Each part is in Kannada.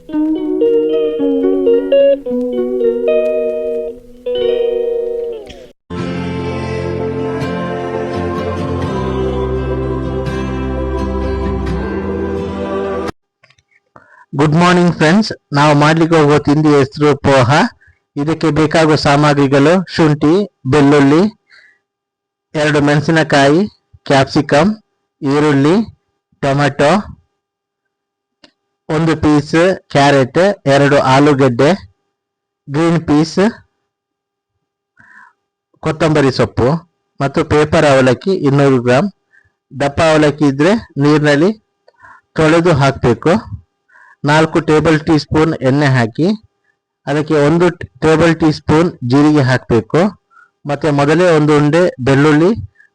ಗುಡ್ ಮಾರ್ನಿಂಗ್ ಫ್ರೆಂಡ್ಸ್, ನಾವು ಮಾಡ್ಲಿಕ್ಕೆ ಹೋಗುವ ತಿಂಡಿ ಹೆಸರು ಪೋಹ. ಇದಕ್ಕೆ ಬೇಕಾಗುವ ಸಾಮಗ್ರಿಗಳು: ಶುಂಠಿ, ಬೆಳ್ಳುಳ್ಳಿ, 2 ಮೆಣಸಿನಕಾಯಿ, ಕ್ಯಾಪ್ಸಿಕಮ್, ಈರುಳ್ಳಿ, ಟೊಮೆಟೊ, 1 ಪೀಸ್ ಕ್ಯಾರೆಟ್, 2 ಆಲೂಗಡ್ಡೆ, ಗ್ರೀನ್ ಪೀಸ್, ಕೊತ್ತಂಬರಿ ಸೊಪ್ಪು ಮತ್ತು ಪೇಪರ್ ಅವಲಕ್ಕಿ 200 ಗ್ರಾಮ್. ದಪ್ಪ ಅವಲಕ್ಕಿ ಇದ್ರೆ ನೀರಿನಲ್ಲಿ ತೊಳೆದು ಹಾಕಬೇಕು. 4 ಟೇಬಲ್ ಟೀ ಸ್ಪೂನ್ ಎಣ್ಣೆ ಹಾಕಿ ಅದಕ್ಕೆ 1 ಟೇಬಲ್ ಟೀ ಸ್ಪೂನ್ ಜೀರಿಗೆ ಹಾಕಬೇಕು. ಮತ್ತೆ ಮೊದಲೇ 1 ಉಂಡೆ ಬೆಳ್ಳುಳ್ಳಿ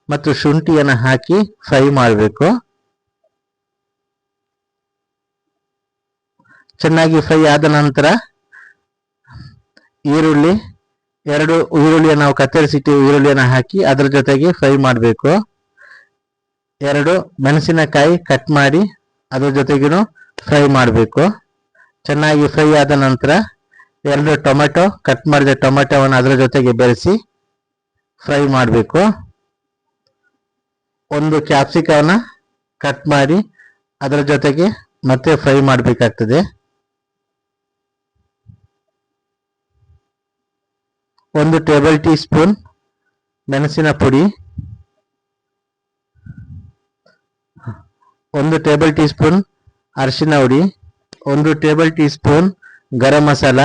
ಮತ್ತು ಶುಂಠಿಯನ್ನು ಹಾಕಿ ಫ್ರೈ ಮಾಡಬೇಕು. ಚೆನ್ನಾಗಿ ಫ್ರೈ ಆದ ನಂತರ ಈರುಳ್ಳಿ, 2 ಈರುಳ್ಳಿಯನ್ನು ನಾವು ಕತ್ತರಿಸಿಟ್ಟು ಈರುಳ್ಳಿಯನ್ನು ಹಾಕಿ ಅದರ ಜೊತೆಗೆ ಫ್ರೈ ಮಾಡಬೇಕು. 2 ಮೆಣಸಿನಕಾಯಿ ಕಟ್ ಮಾಡಿ ಅದರ ಜೊತೆಗೂ ಫ್ರೈ ಮಾಡಬೇಕು. ಚೆನ್ನಾಗಿ ಫ್ರೈ ಆದ ನಂತರ 2 ಟೊಮೆಟೊ ಕಟ್ ಮಾಡಿದ ಟೊಮೆಟೊವನ್ನು ಅದರ ಜೊತೆಗೆ ಬೆರೆಸಿ ಫ್ರೈ ಮಾಡಬೇಕು. 1 ಕ್ಯಾಪ್ಸಿಕಮ್ನ ಕಟ್ ಮಾಡಿ ಅದರ ಜೊತೆಗೆ ಮತ್ತೆ ಫ್ರೈ ಮಾಡಬೇಕಾಗ್ತದೆ. 1 ಟೇಬಲ್ ಟೀ ಸ್ಪೂನ್ ಮೆಣಸಿನ ಪುಡಿ, 1 ಟೇಬಲ್ ಟೀ ಸ್ಪೂನ್ ಅರಿಶಿನ ಹುಡಿ, 1 table tea spoon garam masala,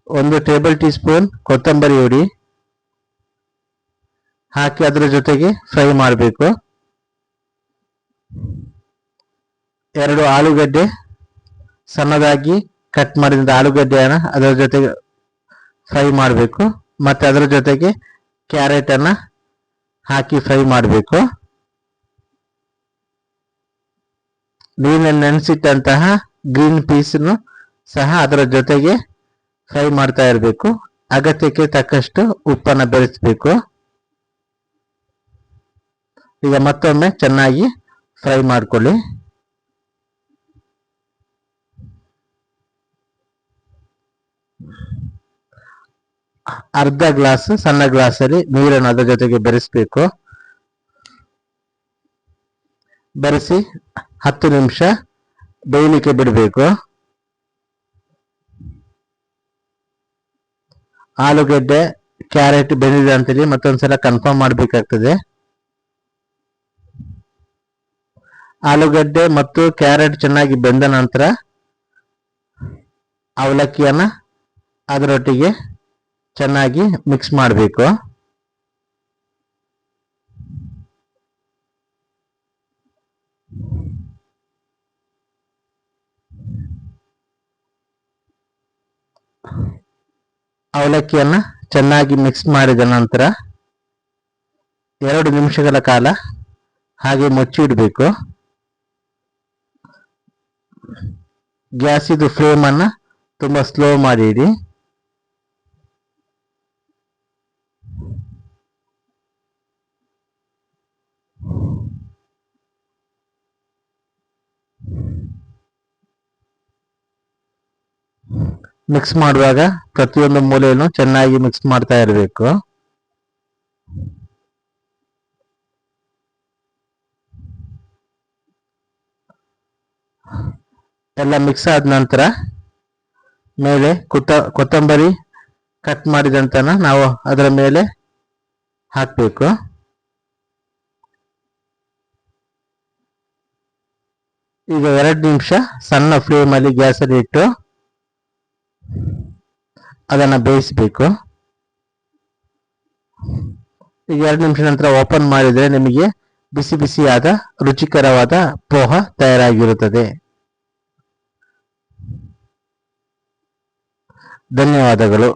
1 table tea spoon ಕೊತ್ತಂಬರಿ ಹುಡಿ ಹಾಕಿ ಅದರ ಜೊತೆಗೆ ಫ್ರೈ ಮಾಡಬೇಕು. 2 ಆಲೂಗಡ್ಡೆ ಸಣ್ಣದಾಗಿ ಕಟ್ ಮಾಡಿದ ಆಲೂಗಡ್ಡೆಯನ್ನು ಅದರ ಜೊತೆಗೆ ಫ್ರೈ ಮಾಡಬೇಕು. ಮತ್ತೆ ಅದರ ಜೊತೆಗೆ ಕ್ಯಾರೆಟ್ ಅನ್ನ ಹಾಕಿ ಫ್ರೈ ಮಾಡಬೇಕು. ನೀರಿನಲ್ಲಿ ನೆನೆಸಿಟ್ಟಂತಹ ಗ್ರೀನ್ ಪೀಸ್ನು ಸಹ ಅದರ ಜೊತೆಗೆ ಫ್ರೈ ಮಾಡ್ತಾ ಇರಬೇಕು. ಅಗತ್ಯಕ್ಕೆ ತಕ್ಕಷ್ಟು ಉಪ್ಪನ್ನು ಬೆರೆಸಬೇಕು. ಈಗ ಮತ್ತೊಮ್ಮೆ ಚೆನ್ನಾಗಿ ಫ್ರೈ ಮಾಡಿಕೊಳ್ಳಿ. ಅರ್ಧ ಗ್ಲಾಸ್ ಸಣ್ಣ ಗ್ಲಾಸಲ್ಲಿ ನೀರನ್ನು ಅದರ ಜೊತೆಗೆ ಬೆರೆಸಬೇಕು. ಬೆರೆಸಿ 10 ನಿಮಿಷ ಬೇಯಲಿಕ್ಕೆ ಬಿಡಬೇಕು. ಆಲೂಗಡ್ಡೆ ಕ್ಯಾರೆಟ್ ಬೆಂದಿದೆ ಅಂತೇಳಿ ಮತ್ತೊಂದ್ಸಲ ಕನ್ಫರ್ಮ್ ಮಾಡಬೇಕಾಗ್ತದೆ. ಆಲೂಗಡ್ಡೆ ಮತ್ತು ಕ್ಯಾರೆಟ್ ಚೆನ್ನಾಗಿ ಬೆಂದ ನಂತರ ಅವಲಕ್ಕಿಯನ್ನ ಅದರೊಟ್ಟಿಗೆ ಚೆನ್ನಾಗಿ ಮಿಕ್ಸ್ ಮಾಡಬೇಕು. ಅವಲಕ್ಕಿಯನ್ನ ಚೆನ್ನಾಗಿ ಮಿಕ್ಸ್ ಮಾಡಿದ ನಂತರ 2 ನಿಮಿಷಗಳ ಕಾಲ ಹಾಗೆ ಮುಚ್ಚಿಡಬೇಕು. ಗ್ಯಾಸಿದು ಫ್ಲೇಮ್ ಅನ್ನ ತುಂಬಾ ಸ್ಲೋ ಮಾಡಿ ಇಡಿ. ಮಿಕ್ಸ್ ಮಾಡುವಾಗ ಪ್ರತಿಯೊಂದು ಮೂಲೆಯನ್ನು ಚೆನ್ನಾಗಿ ಮಿಕ್ಸ್ ಮಾಡ್ತಾ ಇರಬೇಕು. ಎಲ್ಲ ಮಿಕ್ಸ್ ಆದ ನಂತರ ಮೇಲೆ ಕೊತ್ತಂಬರಿ ಕಟ್ ಮಾಡಿದಂತನ ನಾವು ಅದರ ಮೇಲೆ ಹಾಕಬೇಕು. ಈಗ 2 ನಿಮಿಷ ಸಣ್ಣ ಫ್ಲೇಮ್ ಅಲ್ಲಿ ಗ್ಯಾಸಲ್ಲಿ ಇಟ್ಟು ಅದನ್ನ ಬೇಯಿಸಬೇಕು. ಈಗ 2 ನಿಮಿಷ ನಂತರ ಓಪನ್ ಮಾಡಿದ್ರೆ ನಿಮಗೆ ಬಿಸಿ ಬಿಸಿಯಾದ ರುಚಿಕರವಾದ ಪೋಹ ತಯಾರಾಗಿರುತ್ತದೆ. ಧನ್ಯವಾದಗಳು.